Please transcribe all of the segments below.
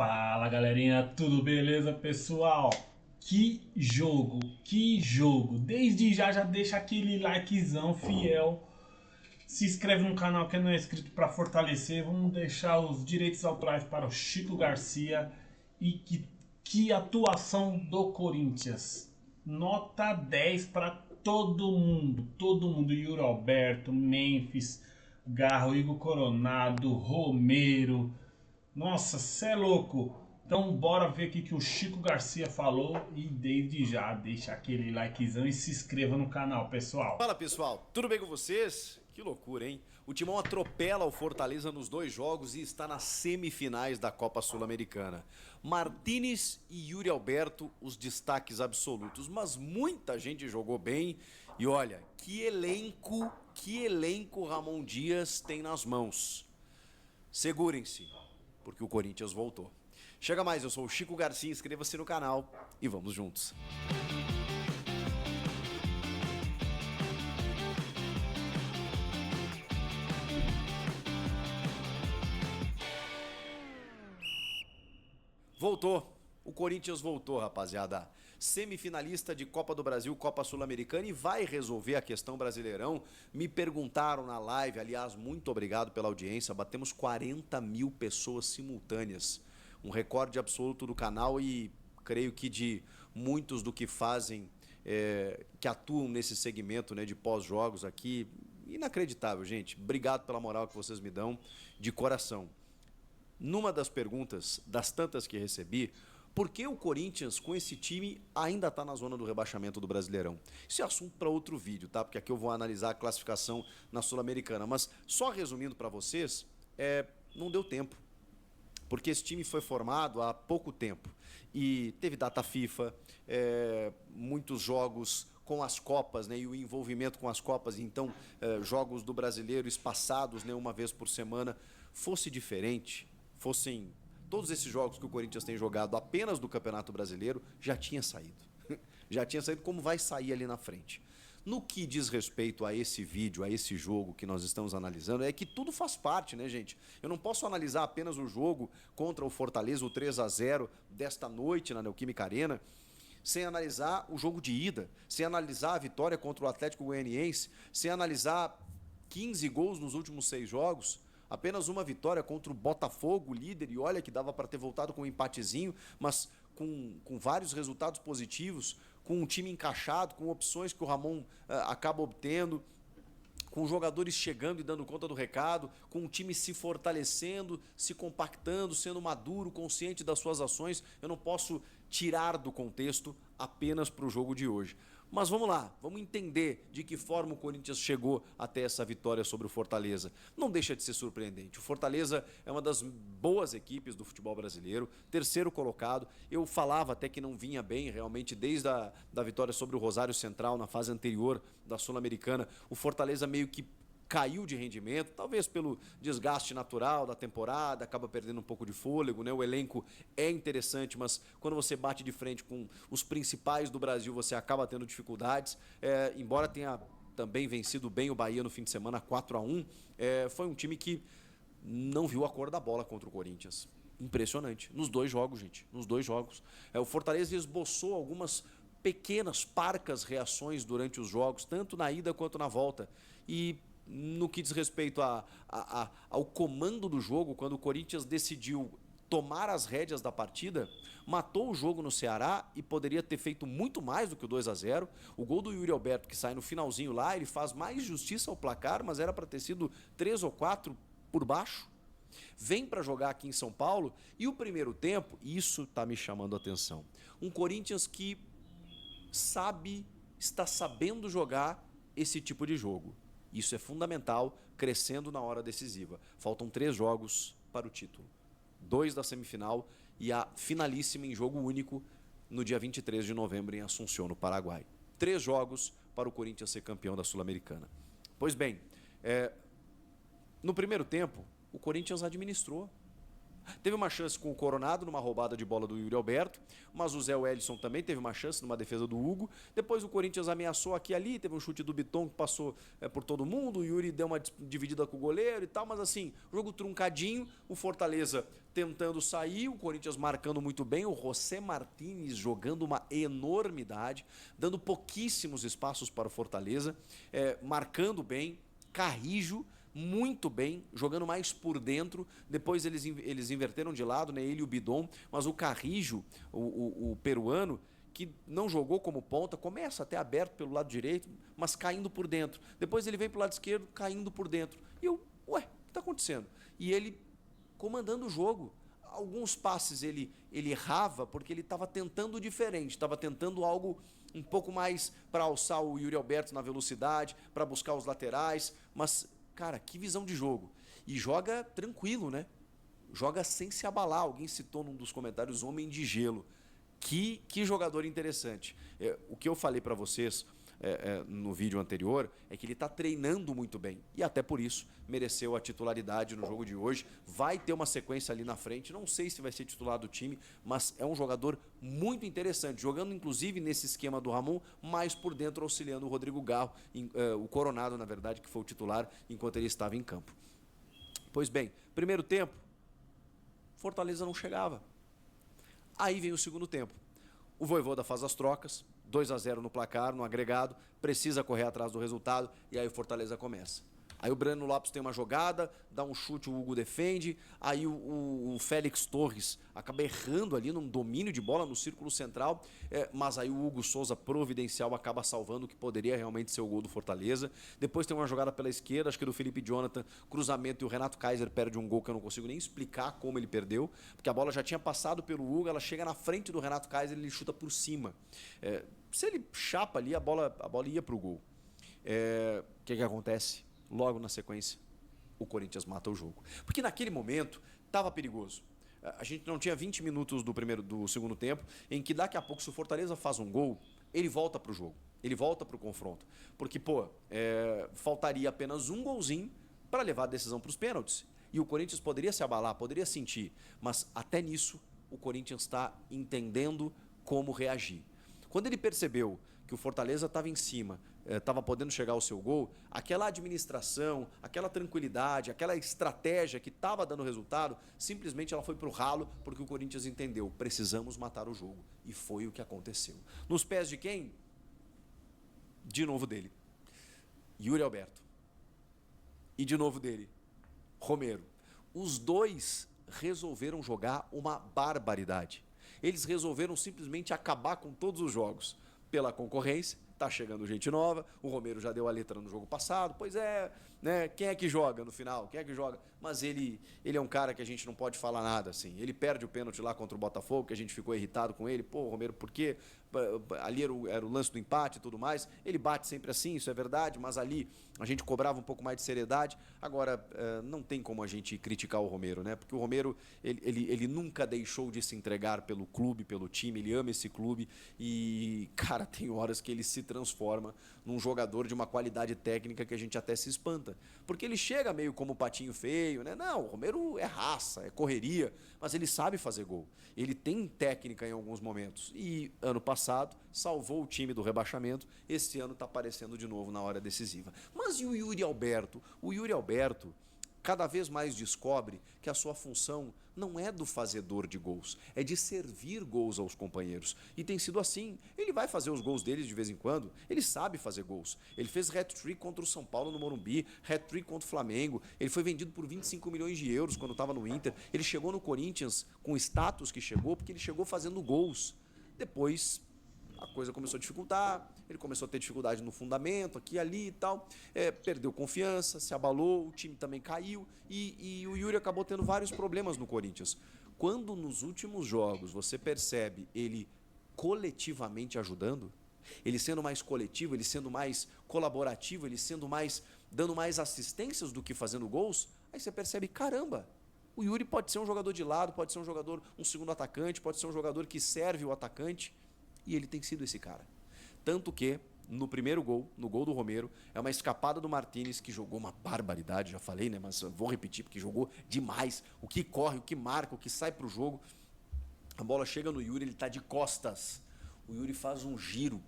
Fala galerinha, tudo beleza pessoal? Que jogo! Desde já deixa aquele likezão fiel, se inscreve no canal que não é inscrito para fortalecer. Vamos deixar os direitos autorais para o Chico Garcia. E que atuação do Corinthians! Nota 10 para todo mundo, Yuri Alberto, Memphis, Garro, Igor Coronado, Romero. Nossa, cê é louco! Então bora ver o que o Chico Garcia falou e desde já deixa aquele likezão e se inscreva no canal, pessoal. Fala pessoal, tudo bem com vocês? Que loucura, hein? O Timão atropela o Fortaleza nos dois jogos e está nas semifinais da Copa Sul-Americana. Martínez e Yuri Alberto, os destaques absolutos, mas muita gente jogou bem. E olha, que elenco Ramon Dias tem nas mãos. Segurem-se, porque o Corinthians voltou. Chega mais, eu sou o Chico Garcia, inscreva-se no canal e vamos juntos. Voltou. O Corinthians voltou, rapaziada. Semifinalista de Copa do Brasil, Copa Sul-Americana e vai resolver a questão Brasileirão. Me perguntaram na live, aliás, muito obrigado pela audiência. Batemos 40 mil pessoas simultâneas. Um recorde absoluto do canal e creio que de muitos do que fazem, que atuam nesse segmento, né, de pós-jogos aqui. Inacreditável, gente. Obrigado pela moral que vocês me dão de coração. Numa das perguntas, das tantas que recebi, por que o Corinthians, com esse time, ainda está na zona do rebaixamento do Brasileirão? Isso é assunto para outro vídeo, tá? Porque aqui eu vou analisar a classificação na Sul-Americana. Mas só resumindo para vocês, não deu tempo. Porque esse time foi formado há pouco tempo. E teve data FIFA, muitos jogos com as Copas, né, e o envolvimento com as Copas, então jogos do Brasileiro espaçados, né, uma vez por semana. Fosse diferente, fossem todos esses jogos que o Corinthians tem jogado apenas do Campeonato Brasileiro, já tinha saído. Já tinha saído, como vai sair ali na frente. No que diz respeito a esse vídeo, a esse jogo que nós estamos analisando, é que tudo faz parte, né, gente? Eu não posso analisar apenas o jogo contra o Fortaleza, o 3-0 desta noite na Neoquímica Arena, sem analisar o jogo de ida, sem analisar a vitória contra o Atlético Goianiense, sem analisar 15 gols nos últimos 6 jogos, apenas uma vitória contra o Botafogo, líder, e olha que dava para ter voltado com um empatezinho, mas com vários resultados positivos, com um time encaixado, com opções que o Ramon acaba obtendo, com jogadores chegando e dando conta do recado, com o time se fortalecendo, se compactando, sendo maduro, consciente das suas ações. Eu não posso tirar do contexto apenas para o jogo de hoje. Mas vamos lá, vamos entender de que forma o Corinthians chegou até essa vitória sobre o Fortaleza. Não deixa de ser surpreendente. O Fortaleza é uma das boas equipes do futebol brasileiro, terceiro colocado. Eu falava até que não vinha bem, realmente, desde da vitória sobre o Rosário Central na fase anterior da Sul-Americana. O Fortaleza meio que caiu de rendimento, talvez pelo desgaste natural da temporada, acaba perdendo um pouco de fôlego, né? O elenco é interessante, mas quando você bate de frente com os principais do Brasil, você acaba tendo dificuldades. Embora tenha também vencido bem o Bahia no fim de semana, 4-1, foi um time que não viu a cor da bola contra o Corinthians. Impressionante. Nos dois jogos, gente. Nos dois jogos. O Fortaleza esboçou algumas pequenas, parcas reações durante os jogos, tanto na ida quanto na volta. E no que diz respeito ao comando do jogo, quando o Corinthians decidiu tomar as rédeas da partida, matou o jogo no Ceará e poderia ter feito muito mais do que o 2-0. O gol do Yuri Alberto, que sai no finalzinho lá, ele faz mais justiça ao placar, mas era para ter sido 3 ou 4 por baixo. Vem para jogar aqui em São Paulo e o primeiro tempo, isso está me chamando a atenção. Um Corinthians que está sabendo jogar esse tipo de jogo. Isso é fundamental, crescendo na hora decisiva. Faltam 3 jogos para o título. 2 da semifinal e a finalíssima em jogo único no dia 23 de novembro em Assunção, no Paraguai. 3 jogos para o Corinthians ser campeão da Sul-Americana. Pois bem, no primeiro tempo, o Corinthians administrou. Teve uma chance com o Coronado numa roubada de bola do Yuri Alberto, mas o Zé Wellison também teve uma chance numa defesa do Hugo. Depois o Corinthians ameaçou aqui e ali, teve um chute do Biton que passou por todo mundo, o Yuri deu uma dividida com o goleiro e tal, mas assim, jogo truncadinho, o Fortaleza tentando sair, o Corinthians marcando muito bem, o José Martínez jogando uma enormidade, dando pouquíssimos espaços para o Fortaleza, marcando bem, Carrijo muito bem, jogando mais por dentro. Depois eles inverteram de lado, né? Ele e o Bidon, mas o Carrijo, o peruano, que não jogou como ponta, começa até aberto pelo lado direito, mas caindo por dentro. Depois ele vem para o lado esquerdo, caindo por dentro. E eu, ué, o que está acontecendo? E ele comandando o jogo. Alguns passes ele errava porque ele estava tentando diferente, estava tentando algo um pouco mais para alçar o Yuri Alberto na velocidade, para buscar os laterais, mas cara, que visão de jogo. E joga tranquilo, né? Joga sem se abalar. Alguém citou num dos comentários homem de gelo. Que jogador interessante. O que eu falei para vocês no vídeo anterior é que ele está treinando muito bem. E até por isso mereceu a titularidade no jogo de hoje. Vai ter uma sequência ali na frente. Não sei se vai ser titular do time, mas é um jogador muito interessante. Jogando inclusive nesse esquema do Ramon, mais por dentro auxiliando o Rodrigo Garro, o Coronado, na verdade, que foi o titular enquanto ele estava em campo. Pois bem, primeiro tempo, Fortaleza não chegava. Aí vem o segundo tempo. O Vojvoda faz as trocas, 2-0 no placar, no agregado, precisa correr atrás do resultado e aí o Fortaleza começa. Aí o Breno Lopes tem uma jogada, dá um chute, o Hugo defende, aí o Félix Torres acaba errando ali num domínio de bola no círculo central, mas aí o Hugo Souza providencial acaba salvando o que poderia realmente ser o gol do Fortaleza. Depois tem uma jogada pela esquerda, acho que do Felipe Jonathan, cruzamento, e o Renato Kaiser perde um gol que eu não consigo nem explicar como ele perdeu, porque a bola já tinha passado pelo Hugo, ela chega na frente do Renato Kaiser e ele chuta por cima. Se ele chapa ali, a bola ia para o gol. O que acontece? Logo na sequência, o Corinthians mata o jogo. Porque naquele momento estava perigoso. A gente não tinha 20 minutos do segundo tempo, em que daqui a pouco, se o Fortaleza faz um gol, ele volta para o jogo, ele volta para o confronto. Porque, faltaria apenas um golzinho para levar a decisão para os pênaltis. E o Corinthians poderia se abalar, poderia sentir, mas até nisso o Corinthians está entendendo como reagir. Quando ele percebeu que o Fortaleza estava em cima, estava podendo chegar ao seu gol, aquela administração, aquela tranquilidade, aquela estratégia que estava dando resultado, simplesmente ela foi para o ralo, porque o Corinthians entendeu, precisamos matar o jogo. E foi o que aconteceu. Nos pés de quem? De novo dele, Yuri Alberto. E de novo dele, Romero. Os dois resolveram jogar uma barbaridade. Eles resolveram simplesmente acabar com todos os jogos. Pela concorrência, tá chegando gente nova, o Romero já deu a letra no jogo passado, pois é, né? Quem é que joga no final? Quem é que joga? Mas ele é um cara que a gente não pode falar nada, assim. Ele perde o pênalti lá contra o Botafogo, que a gente ficou irritado com ele. Pô, Romero, por quê? Ali era o lance do empate e tudo mais. Ele bate sempre assim, isso é verdade, mas ali a gente cobrava um pouco mais de seriedade. Agora, não tem como a gente criticar o Romero, né? Porque o Romero, ele nunca deixou de se entregar pelo clube, pelo time, ele ama esse clube e, cara, tem horas que ele se transforma num jogador de uma qualidade técnica que a gente até se espanta. Porque ele chega meio como patinho feio, né? Não, o Romero é raça, é correria, mas ele sabe fazer gol. Ele tem técnica em alguns momentos. E ano passado salvou o time do rebaixamento, esse ano está aparecendo de novo na hora decisiva. Mas e o Yuri Alberto? O Yuri Alberto cada vez mais descobre que a sua função não é do fazedor de gols, é de servir gols aos companheiros. E tem sido assim. Ele vai fazer os gols dele de vez em quando, ele sabe fazer gols. Ele fez hat-trick contra o São Paulo no Morumbi, hat-trick contra o Flamengo, ele foi vendido por 25 milhões de euros quando estava no Inter, ele chegou no Corinthians com o status que chegou, porque ele chegou fazendo gols. Depois a coisa começou a dificultar, ele começou a ter dificuldade no fundamento, aqui e ali e tal, perdeu confiança, se abalou, o time também caiu e o Yuri acabou tendo vários problemas no Corinthians. Quando nos últimos jogos você percebe ele coletivamente ajudando, ele sendo mais coletivo, ele sendo mais colaborativo, ele sendo mais, dando mais assistências do que fazendo gols, aí você percebe, caramba, o Yuri pode ser um jogador de lado, pode ser um jogador, um segundo atacante, pode ser um jogador que serve o atacante. E ele tem sido esse cara. Tanto que no primeiro gol, no gol do Romero. É uma escapada do Martínez, que jogou uma barbaridade, já falei, né? Mas vou repetir, porque jogou demais. O que corre, o que marca, o que sai pro jogo. A bola chega no Yuri, ele tá de costas. O Yuri faz um giro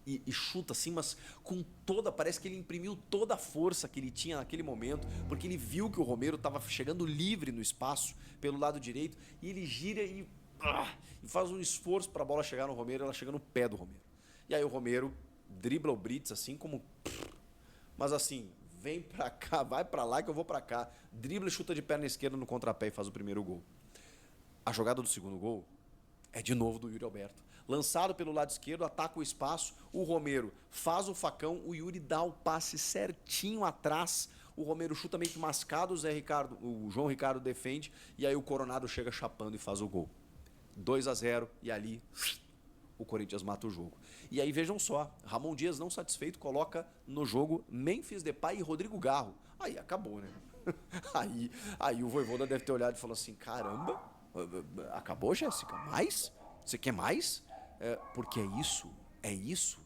e chuta assim, mas com toda... Parece que ele imprimiu toda a força que ele tinha naquele momento, porque ele viu que o Romero estava chegando livre no espaço, pelo lado direito, e ele gira e faz um esforço para a bola chegar no Romero, ela chega no pé do Romero. E aí o Romero dribla o Brits assim como... Mas assim, vem pra cá, vai pra lá que eu vou pra cá. Dribla e chuta de perna esquerda no contrapé e faz o primeiro gol. A jogada do segundo gol é de novo do Yuri Alberto. Lançado pelo lado esquerdo, ataca o espaço, o Romero faz o facão, o Yuri dá o passe certinho atrás, o Romero chuta meio que mascado, o João Ricardo defende, e aí o Coronado chega chapando e faz o gol. 2-0, e ali o Corinthians mata o jogo. E aí vejam só, Ramon Dias não satisfeito coloca no jogo Memphis Depay e Rodrigo Garro. Aí acabou, né? Aí o Vojvoda deve ter olhado e falou assim, caramba, acabou, Jéssica? Mais? Você quer mais? Porque é isso.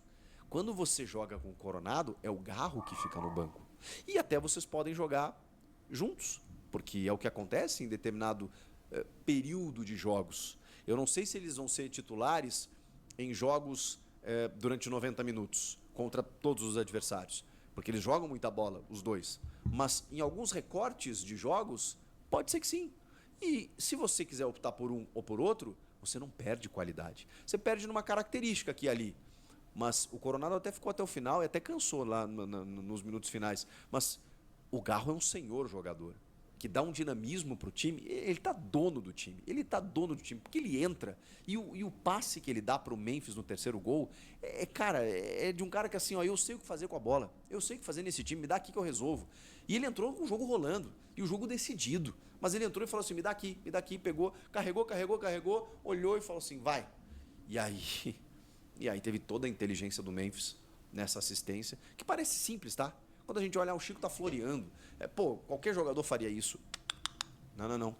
Quando você joga com o Coronado, é o Garro que fica no banco. E até vocês podem jogar juntos, porque é o que acontece em determinado período de jogos. Eu não sei se eles vão ser titulares em jogos durante 90 minutos, contra todos os adversários, porque eles jogam muita bola, os dois. Mas em alguns recortes de jogos, pode ser que sim. E se você quiser optar por um ou por outro, você não perde qualidade. Você perde numa característica aqui e ali. Mas o Coronado até ficou até o final e até cansou lá nos minutos finais. Mas o Garro é um senhor jogador, que dá um dinamismo pro time. Ele tá dono do time. Porque ele entra e o passe que ele dá pro Memphis no terceiro gol é de um cara que assim, ó, eu sei o que fazer com a bola. Eu sei o que fazer nesse time, me dá aqui que eu resolvo. E ele entrou com o jogo rolando e o jogo decidido. Mas ele entrou e falou assim, me dá aqui, pegou, carregou, olhou e falou assim, vai. E aí teve toda a inteligência do Memphis nessa assistência, que parece simples, tá? Quando a gente olha, o Chico tá floreando. Qualquer jogador faria isso. Não.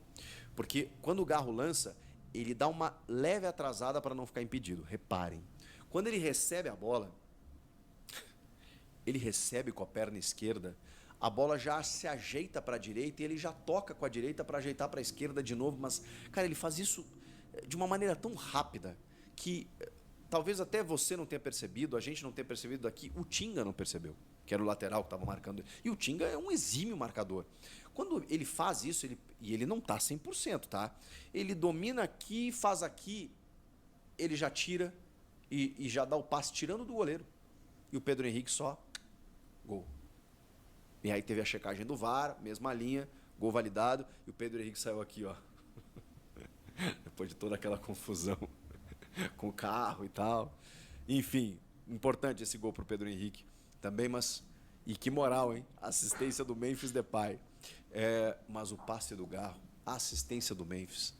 Porque quando o Garro lança, ele dá uma leve atrasada para não ficar impedido. Reparem. Quando ele recebe a bola, ele recebe com a perna esquerda, a bola já se ajeita para a direita e ele já toca com a direita para ajeitar para a esquerda de novo. Mas, cara, ele faz isso de uma maneira tão rápida que talvez até você não tenha percebido, a gente não tenha percebido daqui, o Tinga não percebeu, que era o lateral que estava marcando. E o Tinga é um exímio marcador. Quando ele faz isso, ele não está 100%, tá? Ele domina aqui, faz aqui, ele já tira e já dá o passe tirando do goleiro. E o Pedro Henrique só, gol. E aí teve a checagem do VAR, mesma linha, gol validado, e o Pedro Henrique saiu aqui, ó. Depois de toda aquela confusão com o carro e tal. Enfim, importante esse gol pro Pedro Henrique também, mas... E que moral, hein? Assistência do Memphis Depay. Mas o passe do Garro, a assistência do Memphis,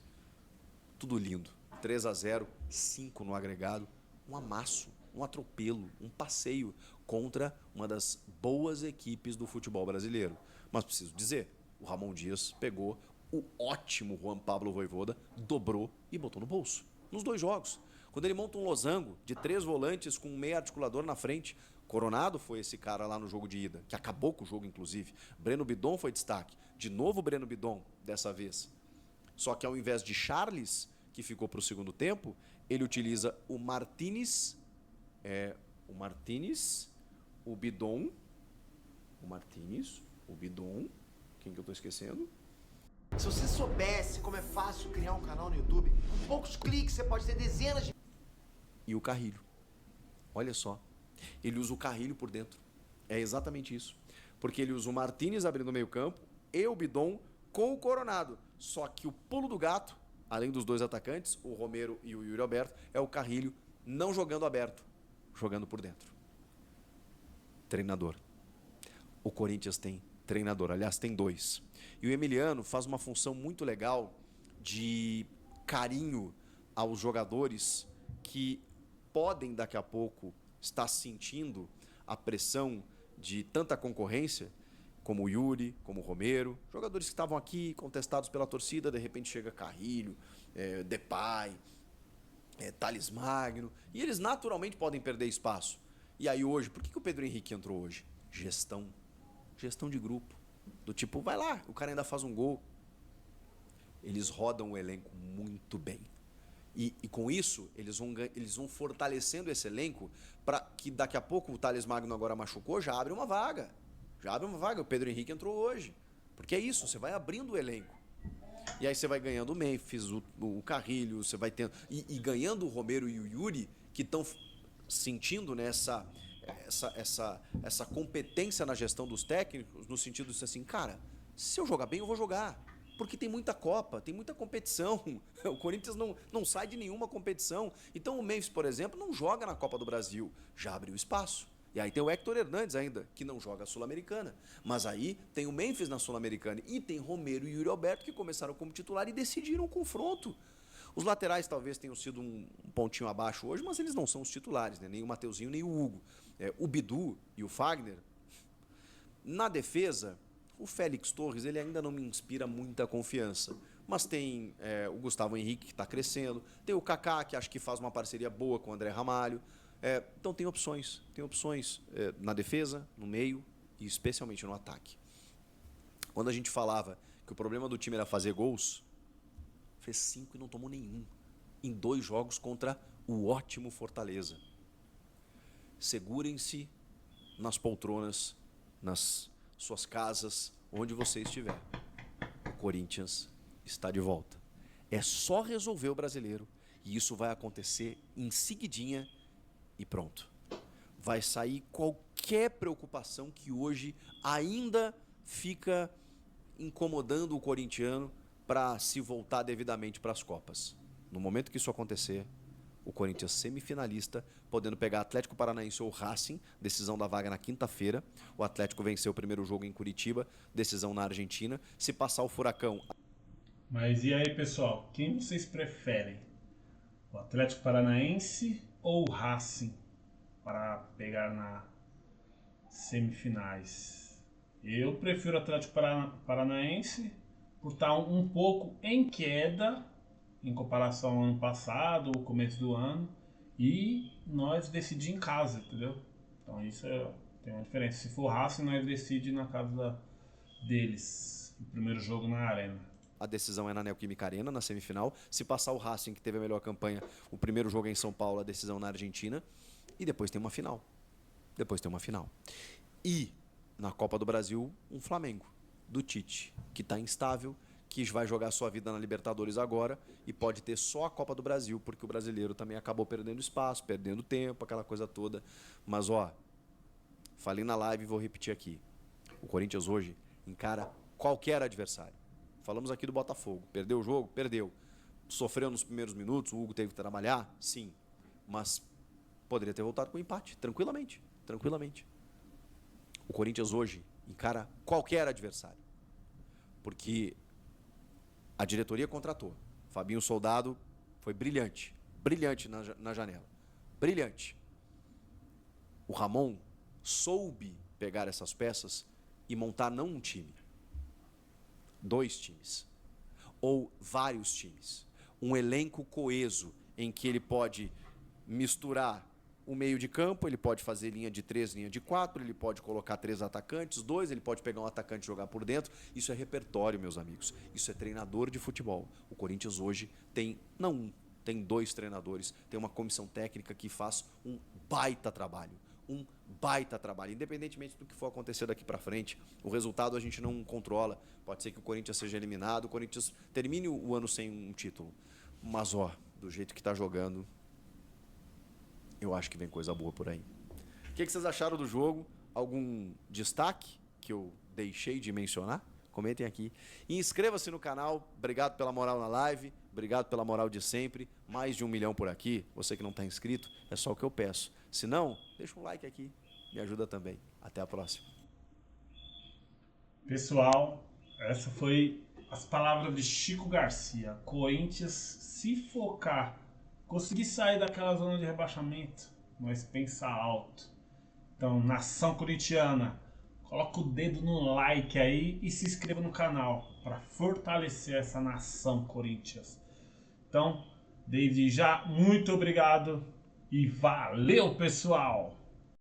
tudo lindo. 3-0, 5 no agregado, um amasso, um atropelo, um passeio contra uma das boas equipes do futebol brasileiro. Mas preciso dizer, o Ramon Dias pegou o ótimo Juan Pablo Vojvoda, dobrou e botou no bolso, nos dois jogos. Quando ele monta um losango de 3 volantes com um meio articulador na frente, Coronado foi esse cara lá no jogo de ida, que acabou com o jogo, inclusive. Breno Bidon foi destaque. De novo Breno Bidon, dessa vez. Só que ao invés de Charles, que ficou para o segundo tempo, ele utiliza o Martínez, o Bidon, quem que eu estou esquecendo? Se você soubesse como é fácil criar um canal no YouTube, com poucos cliques você pode ter dezenas de... E o Carrilho. Olha só. Ele usa o Carrilho por dentro. É exatamente isso. Porque ele usa o Martínez abrindo o meio campo e o Bidon com o Coronado. Só que o pulo do gato, além dos dois atacantes, o Romero e o Yuri Alberto, é o Carrilho não jogando aberto, jogando por dentro. Treinador. O Corinthians tem treinador. Aliás, tem 2. E o Emiliano faz uma função muito legal de carinho aos jogadores que podem daqui a pouco estar sentindo a pressão de tanta concorrência, como o Yuri, como o Romero, jogadores que estavam aqui contestados pela torcida, de repente chega Carrilho, Depay, Thales Magno, e eles naturalmente podem perder espaço. E aí hoje, por que o Pedro Henrique entrou hoje? Gestão de grupo. Do tipo, vai lá, o cara ainda faz um gol. Eles rodam o elenco muito bem. E com isso, eles vão fortalecendo esse elenco para que daqui a pouco o Thales Magno agora machucou, já abre uma vaga. O Pedro Henrique entrou hoje. Porque é isso, você vai abrindo o elenco. E aí você vai ganhando o Memphis, o Carrilho, você vai tendo... E ganhando o Romero e o Yuri, que estão sentindo, né, essa competência na gestão dos técnicos, no sentido de assim, cara, se eu jogar bem, eu vou jogar. Porque tem muita Copa, tem muita competição. O Corinthians não sai de nenhuma competição. Então o Memphis, por exemplo, não joga na Copa do Brasil. Já abriu espaço. E aí tem o Héctor Hernandes ainda, que não joga a Sul-Americana. Mas aí tem o Memphis na Sul-Americana. E tem Romero e Yuri Alberto, que começaram como titular e decidiram o confronto. Os laterais talvez tenham sido um pontinho abaixo hoje, mas eles não são os titulares, né? Nem o Mateuzinho, nem o Hugo. O Bidu e o Fagner. Na defesa... O Félix Torres, ele ainda não me inspira muita confiança. Mas tem o Gustavo Henrique, que está crescendo. Tem o Kaká, que acho que faz uma parceria boa com o André Ramalho. Então tem opções. Tem opções na defesa, no meio e especialmente no ataque. Quando a gente falava que o problema do time era fazer gols, fez 5 e não tomou nenhum. Em 2 jogos contra o ótimo Fortaleza. Segurem-se nas poltronas, nas suas casas, onde você estiver. O Corinthians está de volta. É só resolver o Brasileiro e isso vai acontecer em seguidinha e pronto. Vai sair qualquer preocupação que hoje ainda fica incomodando o corintiano para se voltar devidamente para as Copas. No momento que isso acontecer, o Corinthians semifinalista, podendo pegar Atlético Paranaense ou Racing, decisão da vaga na quinta-feira. O Atlético venceu o primeiro jogo em Curitiba, decisão na Argentina. Se passar o Furacão... Mas e aí, pessoal, quem vocês preferem? O Atlético Paranaense ou o Racing para pegar na semifinais? Eu prefiro o Atlético Paranaense por estar um pouco em queda em comparação ao ano passado, o começo do ano, e nós decidimos em casa, entendeu? Então isso tem uma diferença. Se for Racing, nós decidimos na casa deles, o primeiro jogo na Arena. A decisão é na Neoquímica Arena, na semifinal. Se passar o Racing, que teve a melhor campanha, o primeiro jogo é em São Paulo, a decisão na Argentina. E depois tem uma final. E na Copa do Brasil, um Flamengo, do Tite, que está instável, que vai jogar sua vida na Libertadores agora e pode ter só a Copa do Brasil, porque o brasileiro também acabou perdendo espaço, perdendo tempo, aquela coisa toda. Mas, falei na live e vou repetir aqui. O Corinthians hoje encara qualquer adversário. Falamos aqui do Botafogo. Perdeu o jogo? Perdeu. Sofreu nos primeiros minutos, o Hugo teve que trabalhar? Sim. Mas poderia ter voltado com um empate, tranquilamente. O Corinthians hoje encara qualquer adversário. Porque a diretoria contratou. Fabinho Soldado foi brilhante na janela. Brilhante. O Ramon soube pegar essas peças e montar não um time, 2 times, ou vários times. Um elenco coeso em que ele pode misturar o meio de campo, ele pode fazer linha de 3, linha de 4, ele pode colocar 3 atacantes, 2, ele pode pegar um atacante e jogar por dentro. Isso é repertório, meus amigos. Isso é treinador de futebol. O Corinthians hoje tem, tem 2 treinadores, tem uma comissão técnica que faz um baita trabalho. Independentemente do que for acontecer daqui para frente, o resultado a gente não controla. Pode ser que o Corinthians seja eliminado, o Corinthians termine o ano sem um título. Mas, do jeito que está jogando, eu acho que vem coisa boa por aí. O que vocês acharam do jogo? Algum destaque que eu deixei de mencionar? Comentem aqui. E inscreva-se no canal. Obrigado pela moral na live. Obrigado pela moral de sempre. Mais de 1 milhão por aqui. Você que não está inscrito, é só o que eu peço. Se não, deixa um like aqui. Me ajuda também. Até a próxima. Pessoal, essa foi as palavras de Chico Garcia. Corinthians, se focar, conseguir sair daquela zona de rebaixamento, nós pensar alto. Então, nação corintiana, coloca o dedo no like aí e se inscreva no canal para fortalecer essa nação Corinthians. Então, desde já, muito obrigado e valeu, pessoal!